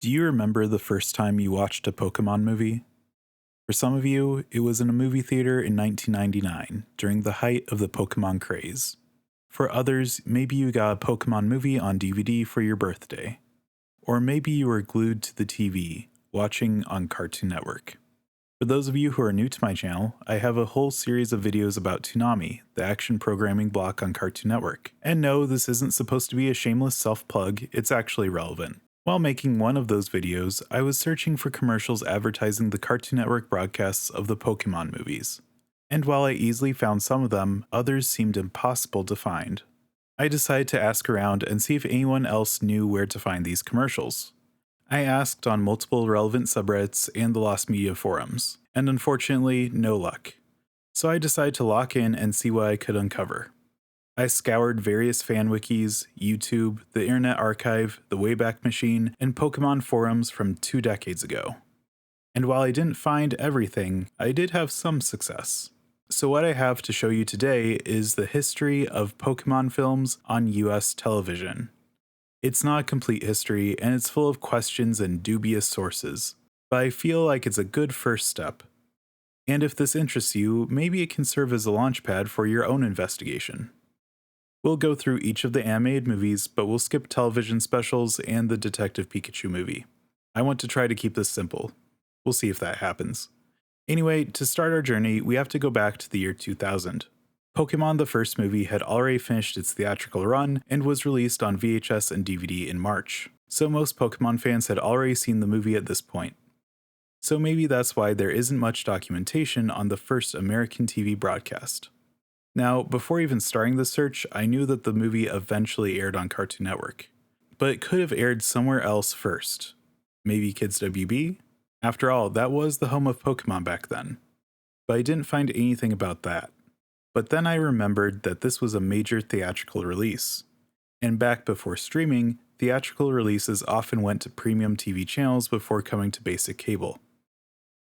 Do you remember the first time you watched a Pokemon movie? For some of you, it was in a movie theater in 1999 during the height of the Pokemon craze. For others, maybe you got a Pokemon movie on DVD for your birthday. Or maybe you were glued to the TV, watching on Cartoon Network. For those of you who are new to my channel, I have a whole series of videos about Toonami, the action programming block on Cartoon Network. And no, this isn't supposed to be a shameless self-plug, it's actually relevant. While making one of those videos, I was searching for commercials advertising the Cartoon Network broadcasts of the Pokemon movies. And while I easily found some of them, others seemed impossible to find. I decided to ask around and see if anyone else knew where to find these commercials. I asked on multiple relevant subreddits and the Lost Media forums, and unfortunately, no luck. So I decided to lock in and see what I could uncover. I scoured various fan wikis, YouTube, the Internet Archive, the Wayback Machine, and Pokemon forums from 2 decades ago. And while I didn't find everything, I did have some success. So what I have to show you today is the history of Pokemon films on US television. It's not a complete history, and it's full of questions and dubious sources, but I feel like it's a good first step. And if this interests you, maybe it can serve as a launchpad for your own investigation. We'll go through each of the animated movies, but we'll skip television specials and the Detective Pikachu movie. I want to try to keep this simple. We'll see if that happens. Anyway, to start our journey, we have to go back to the year 2000. Pokemon the first movie had already finished its theatrical run and was released on VHS and DVD in March, so most Pokemon fans had already seen the movie at this point. So maybe that's why there isn't much documentation on the first American TV broadcast. Now, before even starting the search, I knew that the movie eventually aired on Cartoon Network. But it could have aired somewhere else first. Maybe Kids WB? After all, that was the home of Pokemon back then. But I didn't find anything about that. But then I remembered that this was a major theatrical release. And back before streaming, theatrical releases often went to premium TV channels before coming to basic cable.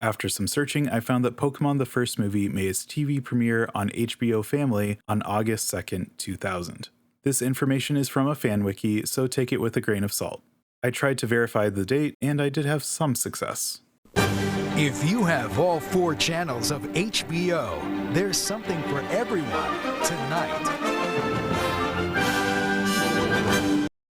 After some searching, I found that Pokemon the first movie made its TV premiere on HBO Family on August 2nd, 2000. This information is from a fan wiki, so take it with a grain of salt. I tried to verify the date, and I did have some success. If you have all 4 channels of HBO, there's something for everyone tonight.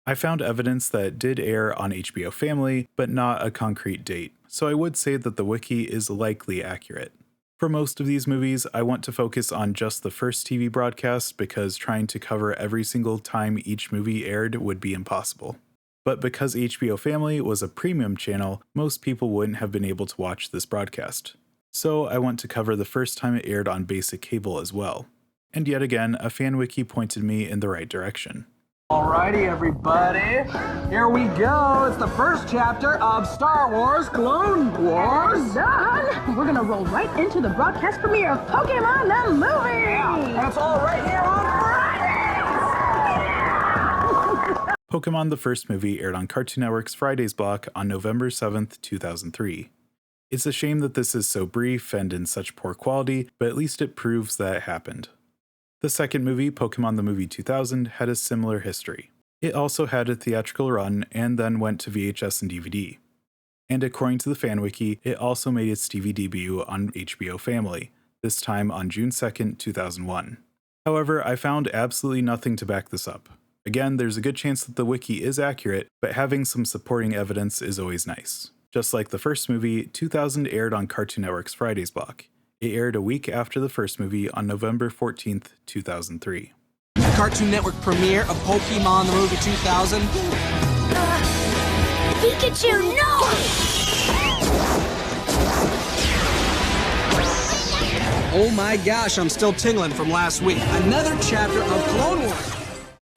I found evidence that it did air on HBO Family, but not a concrete date, so I would say that the wiki is likely accurate. For most of these movies, I want to focus on just the first TV broadcast because trying to cover every single time each movie aired would be impossible. But because HBO Family was a premium channel, most people wouldn't have been able to watch this broadcast. So I want to cover the first time it aired on basic cable as well. And yet again, a fan wiki pointed me in the right direction. Alrighty, everybody, here we go. It's the first chapter of Star Wars Clone Wars. Done. We're gonna roll right into the broadcast premiere of Pokemon the movie. And it's all right here on Friday. Pokemon the first movie aired on Cartoon Network's Fridays block on November 7th, 2003. It's a shame that this is so brief and in such poor quality, but at least it proves that it happened. The second movie, Pokemon the Movie 2000, had a similar history. It also had a theatrical run and then went to VHS and DVD. And according to the fan wiki, it also made its TV debut on HBO Family, this time on June 2nd, 2001. However, I found absolutely nothing to back this up. Again, there's a good chance that the wiki is accurate, but having some supporting evidence is always nice. Just like the first movie, 2000 aired on Cartoon Network's Fridays block. It aired a week after the first movie on November 14th, 2003. Cartoon Network premiere of Pokemon the Movie 2000. Pikachu, no! Oh my gosh, I'm still tingling from last week. Another chapter of Clone Wars.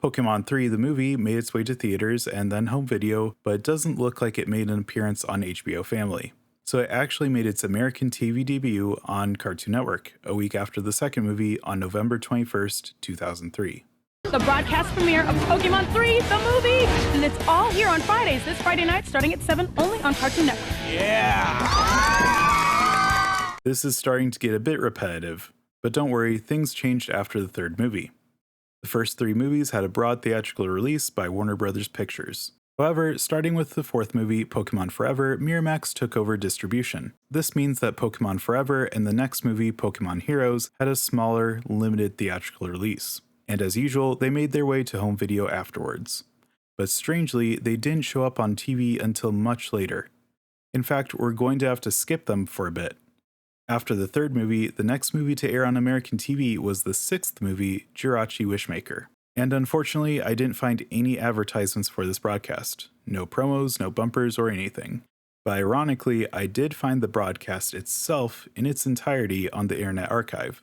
Pokemon 3, the movie, made its way to theaters and then home video, but it doesn't look like it made an appearance on HBO Family. So it actually made its American TV debut on Cartoon Network, a week after the second movie on November 21st, 2003. The broadcast premiere of Pokemon 3, the movie, and it's all here on Fridays this Friday night starting at 7 only on Cartoon Network. Yeah! This is starting to get a bit repetitive, but don't worry, things changed after the third movie. The first 3 movies had a broad theatrical release by Warner Bros. Pictures, However, starting with the fourth movie, Pokemon Forever, Miramax took over distribution. This means that Pokemon Forever and the next movie, Pokemon Heroes, had a smaller, limited theatrical release. And as usual, they made their way to home video afterwards. But strangely, they didn't show up on TV until much later. In fact, we're going to have to skip them for a bit. After the third movie, the next movie to air on American TV was the sixth movie, Jirachi Wishmaker. And unfortunately, I didn't find any advertisements for this broadcast. No promos, no bumpers, or anything. But ironically, I did find the broadcast itself in its entirety on the Internet Archive.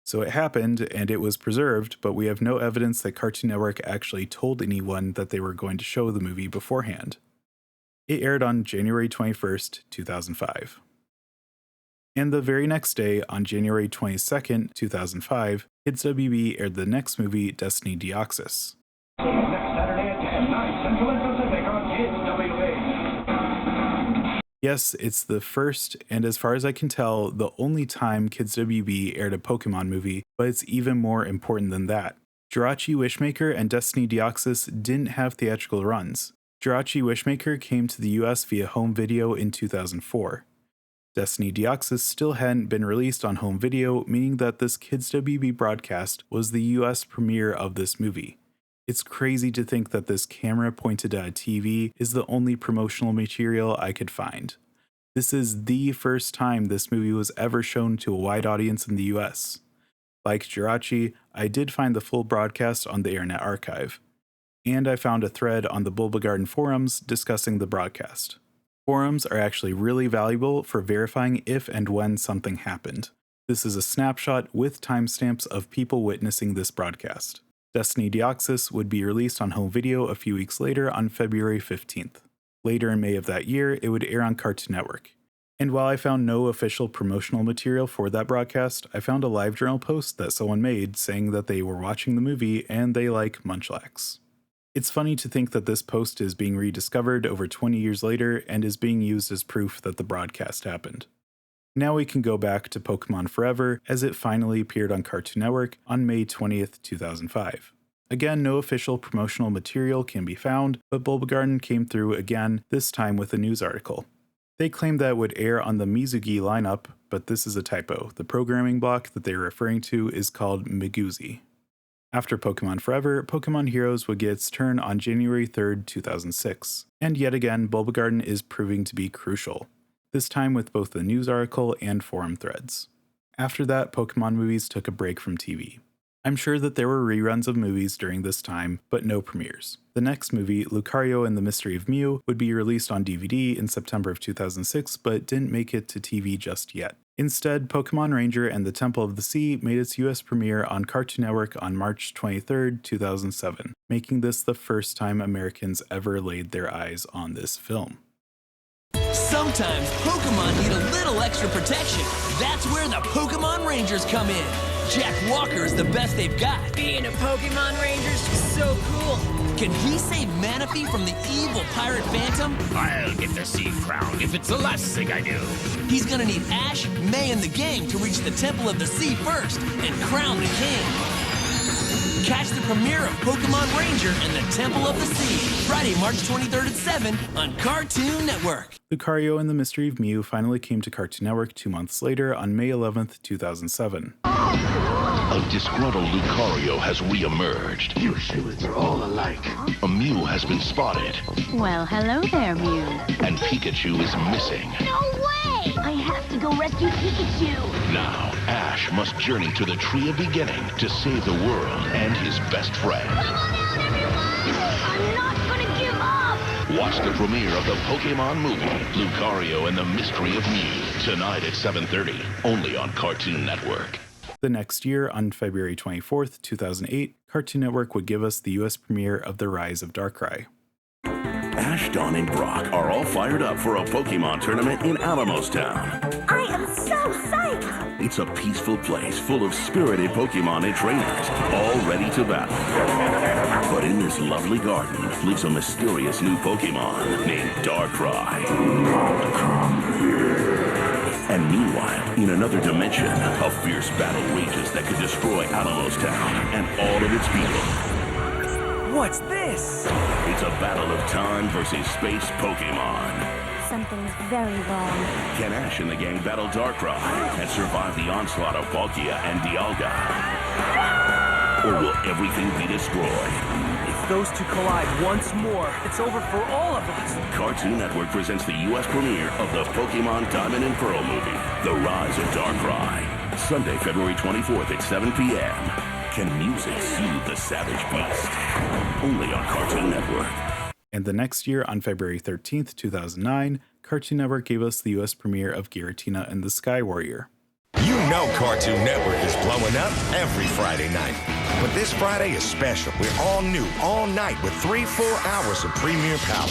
So it happened, and it was preserved, but we have no evidence that Cartoon Network actually told anyone that they were going to show the movie beforehand. It aired on January 21st, 2005. And the very next day, on January 22nd, 2005, Kids WB aired the next movie, Destiny Deoxys. Next Saturday at 10, 9 Central and Pacific on Kids WB. Yes, it's the first, and as far as I can tell, the only time Kids WB aired a Pokemon movie, but it's even more important than that. Jirachi Wishmaker and Destiny Deoxys didn't have theatrical runs. Jirachi Wishmaker came to the US via home video in 2004. Destiny Deoxys still hadn't been released on home video, meaning that this Kids WB broadcast was the US premiere of this movie. It's crazy to think that this camera pointed at a TV is the only promotional material I could find. This is the first time this movie was ever shown to a wide audience in the US. Like Jirachi, I did find the full broadcast on the Internet Archive. And I found a thread on the Bulba Garden forums discussing the broadcast. Forums are actually really valuable for verifying if and when something happened. This is a snapshot with timestamps of people witnessing this broadcast. Destiny Deoxys would be released on home video a few weeks later on February 15th. Later in May of that year, it would air on Cartoon Network. And while I found no official promotional material for that broadcast, I found a LiveJournal post that someone made saying that they were watching the movie and they like Munchlax. It's funny to think that this post is being rediscovered over 20 years later and is being used as proof that the broadcast happened. Now we can go back to Pokemon Forever, as it finally appeared on Cartoon Network on May 20th, 2005. Again, no official promotional material can be found, but Bulba Garden came through again, this time with a news article. They claimed that it would air on the Mizugi lineup, but this is a typo. The programming block that they're referring to is called Miguzi. After Pokemon Forever, Pokemon Heroes would get its turn on January 3rd, 2006. And yet again, Bulba Garden is proving to be crucial, this time with both the news article and forum threads. After that, Pokemon movies took a break from TV. I'm sure that there were reruns of movies during this time, but no premieres. The next movie, Lucario and the Mystery of Mew, would be released on DVD in September of 2006, but didn't make it to TV just yet. Instead, Pokemon Ranger and the Temple of the Sea made its US premiere on Cartoon Network on March 23, 2007, making this the first time Americans ever laid their eyes on this film. Sometimes Pokemon need a little extra protection. That's where the Pokemon Rangers come in. Jack Walker is the best they've got. Being a Pokemon Ranger is so cool. Can he save Manaphy from the evil Pirate Phantom? I'll get the Sea Crown if it's the last thing I do. He's gonna need Ash, May, and the gang to reach the Temple of the Sea first and crown the king. Catch the premiere of Pokemon Ranger and the Temple of the Sea, Friday, March 23rd at 7 on Cartoon Network. Lucario and the Mystery of Mew finally came to Cartoon Network 2 months later on May 11th, 2007. A disgruntled Lucario has re-emerged. Usually they're all alike. A Mew has been spotted. Well, hello there, Mew. And Pikachu is missing. No way! I have to go rescue Pikachu. Now, Ash must journey to the Tree of Beginning to save the world and his best friend. Come on out, everyone! I'm not gonna give up! Watch the premiere of the Pokemon movie, Lucario and the Mystery of Mew, tonight at 7:30, only on Cartoon Network. The next year, on February 24th, 2008, Cartoon Network would give us the US premiere of The Rise of Darkrai. Ash, Dawn, and Brock are all fired up for a Pokemon tournament in Alamos Town. I am so psyched! It's a peaceful place full of spirited Pokemon and trainers, all ready to battle. But in this lovely garden lives a mysterious new Pokemon named Darkrai. And meanwhile, in another dimension, a fierce battle rages that could destroy Alamos Town and all of its people. What's this? It's a battle of time versus space Pokemon. Something's very wrong. Can Ash and the gang battle Darkrai and survive the onslaught of Palkia and Dialga? Or will everything be destroyed? If those two collide once more, it's over for all of us. Cartoon Network presents the U.S. premiere of the Pokemon Diamond and Pearl movie, The Rise of Darkrai. Sunday, February 24th at 7 p.m. Can music soothe the savage beast? Only on Cartoon Network. And the next year, on February 13th, 2009, Cartoon Network gave us the US premiere of Giratina and the Sky Warrior. You know Cartoon Network is blowing up every Friday night. But this Friday is special. We're all new, all night, with 3 full hours of premiere power.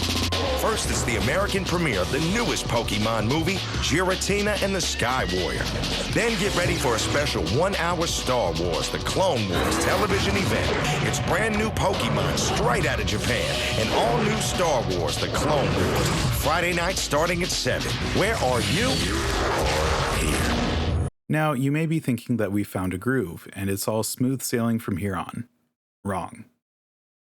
First is the American premiere of the newest Pokemon movie, Giratina and the Sky Warrior. Then get ready for a special 1-hour Star Wars, the Clone Wars television event. It's brand new Pokemon straight out of Japan, and all new Star Wars, the Clone Wars. Friday night starting at 7. Where are you? Here. Now, you may be thinking that we found a groove, and it's all smooth sailing from here on. Wrong.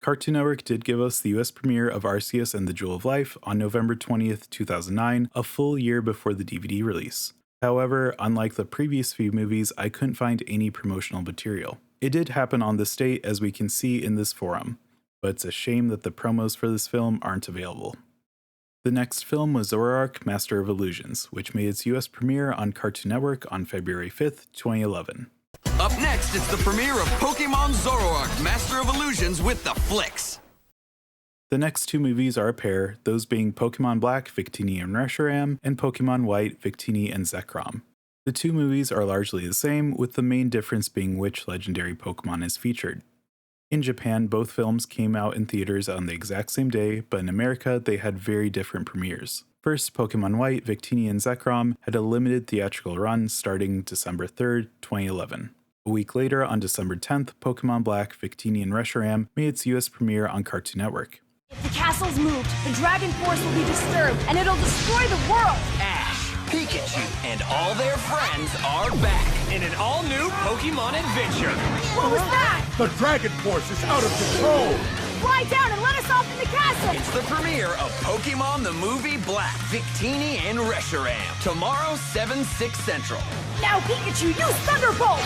Cartoon Network did give us the US premiere of Arceus and the Jewel of Life on November 20th, 2009, a full year before the DVD release. However, unlike the previous few movies, I couldn't find any promotional material. It did happen on this date, as we can see in this forum, but it's a shame that the promos for this film aren't available. The next film was Zoroark, Master of Illusions, which made its US premiere on Cartoon Network on February 5th, 2011. Up next, it's the premiere of Pokemon Zoroark, Master of Illusions with the Flicks. The next two movies are a pair, those being Pokemon Black, Victini and Reshiram, and Pokemon White, Victini and Zekrom. The two movies are largely the same, with the main difference being which legendary Pokemon is featured. In Japan, both films came out in theaters on the exact same day, but in America, they had very different premieres. First, Pokemon White, Victini, and Zekrom had a limited theatrical run starting December 3rd, 2011. A week later, on December 10th, Pokemon Black, Victini, and Reshiram made its US premiere on Cartoon Network. If the castle's moved, the Dragon Force will be disturbed, and it'll destroy the world! Ash, Pikachu, and all their friends are back in an all-new Pokemon adventure. What was that? The Dragon Force is out of control! Fly down and let us off in the castle! It's the premiere of Pokemon the Movie Black, Victini, and Reshiram. Tomorrow, 7/6 Central. Now Pikachu, use Thunderbolt!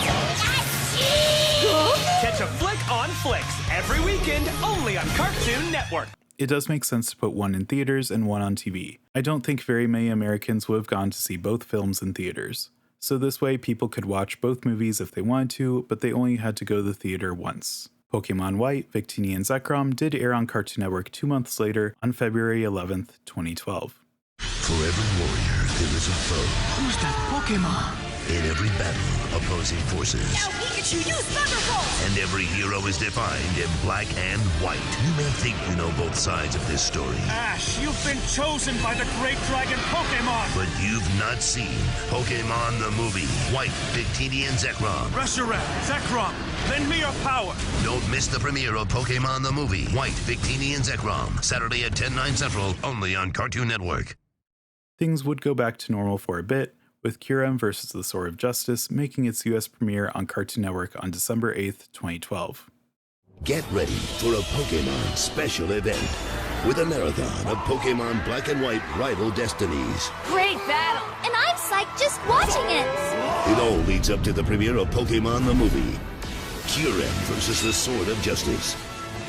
Catch a flick on Flicks every weekend only on Cartoon Network. It does make sense to put one in theaters and one on TV. I don't think very many Americans would have gone to see both films in theaters. So this way people could watch both movies if they wanted to, but they only had to go to the theater once. Pokemon White, Victini, and Zekrom did air on Cartoon Network 2 months later on February 11th, 2012. For every warrior, there is a foe. Who's that Pokemon? In every battle, opposing forces. Now Pikachu, use Thunderbolt! And every hero is defined in black and white. You may think you know both sides of this story. Ash, you've been chosen by the Great Dragon Pokemon! But you've not seen Pokemon the Movie. White, Victini, and Zekrom. Reshiram, Zekrom, lend me your power! Don't miss the premiere of Pokemon the Movie. White, Victini, and Zekrom. Saturday at 10/9 Central, only on Cartoon Network. Things would go back to normal for a bit, with Kyurem vs. the Sword of Justice making its US premiere on Cartoon Network on December 8th, 2012. Get ready for a Pokemon special event with a marathon of Pokemon Black and White Rival Destinies. Great battle! And I'm psyched just watching it! It all leads up to the premiere of Pokemon the Movie. Kyurem vs. the Sword of Justice.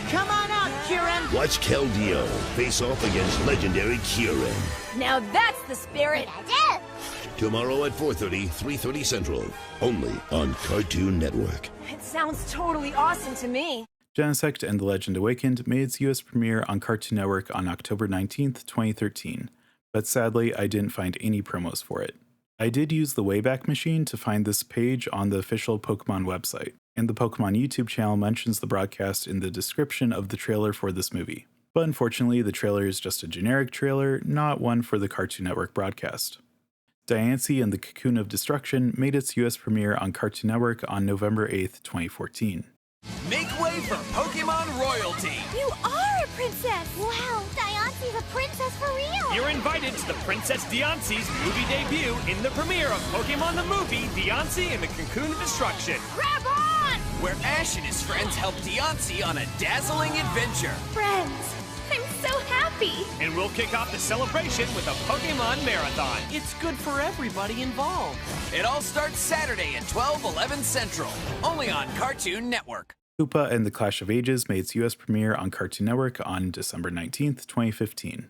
Come on out, Kyurem! Watch Keldeo face off against legendary Kyurem. Now that's the spirit! Tomorrow at 4:30, 3:30 Central. Only on Cartoon Network. It sounds totally awesome to me. Genesect and The Legend Awakened made its US premiere on Cartoon Network on October 19th, 2013, but sadly I didn't find any promos for it. I did use the Wayback Machine to find this page on the official Pokemon website, and the Pokemon YouTube channel mentions the broadcast in the description of the trailer for this movie. But unfortunately, the trailer is just a generic trailer, not one for the Cartoon Network broadcast. Diancie and the Cocoon of Destruction made its US premiere on Cartoon Network on November 8th, 2014. Make way for Pokemon royalty! You are a princess! Wow, Diancie's a princess for real! You're invited to the Princess Diancie's movie debut in the premiere of Pokemon the Movie, Diancie and the Cocoon of Destruction. Grab on! where Ash and his friends help Deontay on a dazzling adventure. Friends, I'm so happy. And we'll kick off the celebration with a Pokemon Marathon. It's good for everybody involved. It all starts Saturday at 12/11 Central, only on Cartoon Network. Hoopa and the Clash of Ages made its US premiere on Cartoon Network on December 19th, 2015.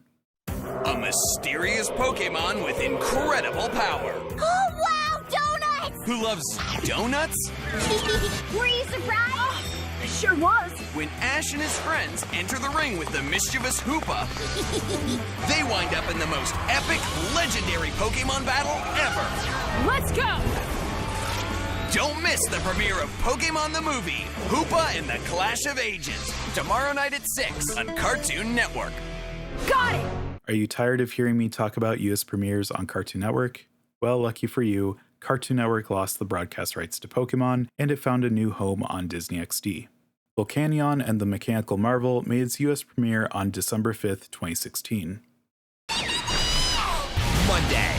A mysterious Pokemon with incredible power. Oh, wow, donuts! Who loves donuts? Were you surprised? I sure was. When Ash and his friends enter the ring with the mischievous Hoopa, they wind up in the most epic, legendary Pokemon battle ever. Let's go! Don't miss the premiere of Pokemon the Movie, Hoopa and the Clash of Ages, tomorrow night at 6 on Cartoon Network. Got it! Are you tired of hearing me talk about US premieres on Cartoon Network? Well, lucky for you, Cartoon Network lost the broadcast rights to Pokemon, and it found a new home on Disney XD. Volcanion and the Mechanical Marvel made its US premiere on December 5th, 2016. Monday,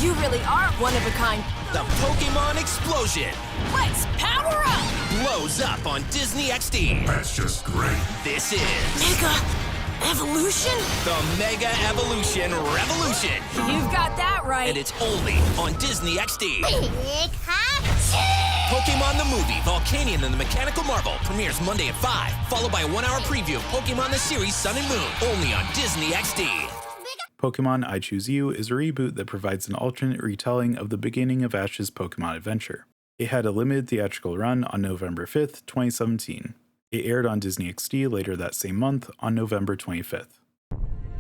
You really are one of a kind. the Pokemon Explosion Let's power up! blows up on Disney XD. That's just great. This is Mega Evolution? the Mega Evolution Revolution, You've got that right. and it's only on Disney XD. Pikachu! Pokemon the Movie, Volcanion and the Mechanical Marvel premieres Monday at 5, followed by a 1-hour preview of Pokemon the series Sun and Moon, only on Disney XD. Pokemon I Choose You is a reboot that provides an alternate retelling of the beginning of Ash's Pokemon adventure. It had a limited theatrical run on November 5th, 2017. It aired on Disney XD later that same month on November 25th.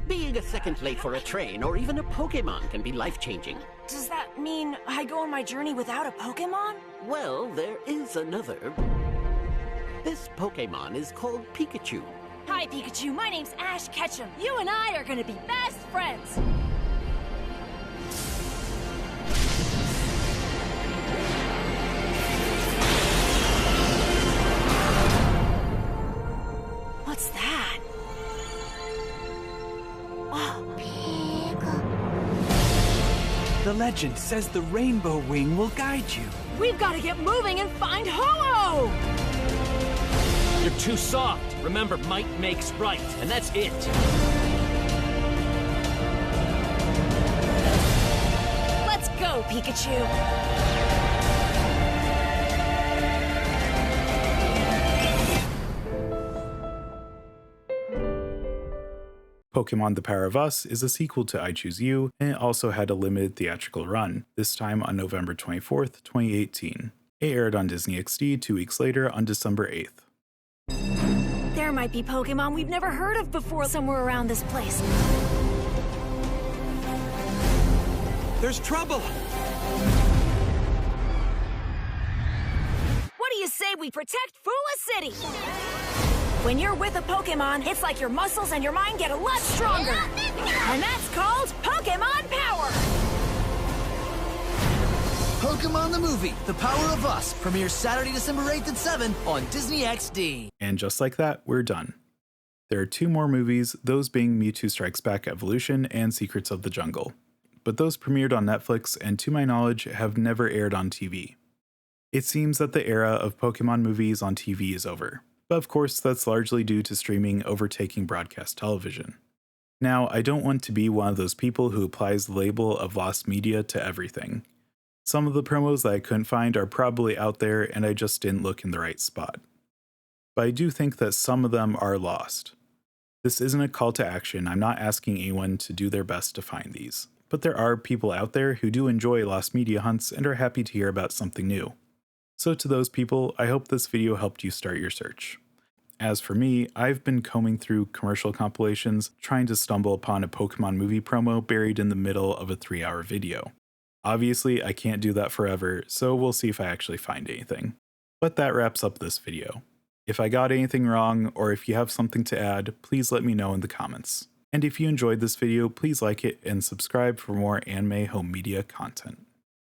Being a second late for a train or even a Pokemon can be life-changing. Does that mean I go on my journey without a Pokemon? Well, there is another. This Pokemon is called Pikachu. Hi, Pikachu. My name's Ash Ketchum. You and I are gonna be best friends. What's that? The legend says the Rainbow Wing will guide you. We've got to get moving and find Ho-Oh! You're too soft. Remember, might makes right, and that's it. Let's go, Pikachu. Pokemon The Power of Us is a sequel to I Choose You, and it also had a limited theatrical run, this time on November 24th, 2018. It aired on Disney XD 2 weeks later on December 8th. There might be Pokemon we've never heard of before somewhere around this place. There's trouble! What do you say we protect Fula City? When you're with a Pokemon, it's like your muscles and your mind get a lot stronger. And that's called Pokemon Power! Pokemon the Movie, The Power of Us, premieres Saturday, December 8th at 7 on Disney XD. And just like that, we're done. There are 2 more movies, those being Mewtwo Strikes Back Evolution and Secrets of the Jungle. But those premiered on Netflix and, to my knowledge, have never aired on TV. It seems that the era of Pokemon movies on TV is over. But of course, that's largely due to streaming overtaking broadcast television. Now, I don't want to be one of those people who applies the label of lost media to everything. Some of the promos that I couldn't find are probably out there and I just didn't look in the right spot. But I do think that some of them are lost. This isn't a call to action, I'm not asking anyone to do their best to find these. But there are people out there who do enjoy lost media hunts and are happy to hear about something new. So to those people, I hope this video helped you start your search. As for me, I've been combing through commercial compilations, trying to stumble upon a Pokemon movie promo buried in the middle of a 3-hour video. Obviously, I can't do that forever, so we'll see if I actually find anything. But that wraps up this video. If I got anything wrong, or if you have something to add, please let me know in the comments. And if you enjoyed this video, please like it and subscribe for more anime home media content.